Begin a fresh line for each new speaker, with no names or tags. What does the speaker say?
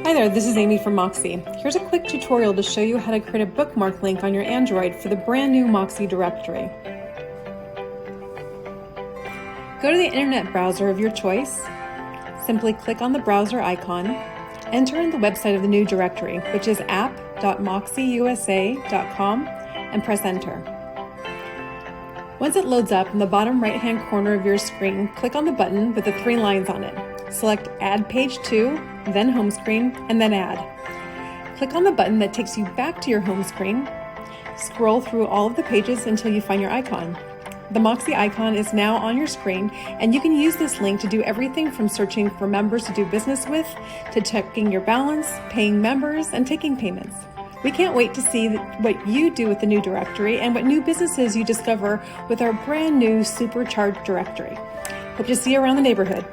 Hi there, this is Amy from Moxey. Here's a quick tutorial to show you how to create a bookmark link on your Android for the brand new Moxey directory. Go to the internet browser of your choice. Simply click on the browser icon, enter in the website of the new directory, which is app.moxeyusa.com, and press enter. Once it loads up in the bottom right-hand corner of your screen, click on the button with the 3 lines on it. Select Add Page To, then Home Screen, and then Add. Click on the button that takes you back to your home screen. Scroll through all of the pages until you find your icon. The Moxey icon is now on your screen, and you can use this link to do everything from searching for members to do business with, to checking your balance, paying members, and taking payments. We can't wait to see what you do with the new directory and what new businesses you discover with our brand new supercharged directory. Hope to see you around the neighborhood.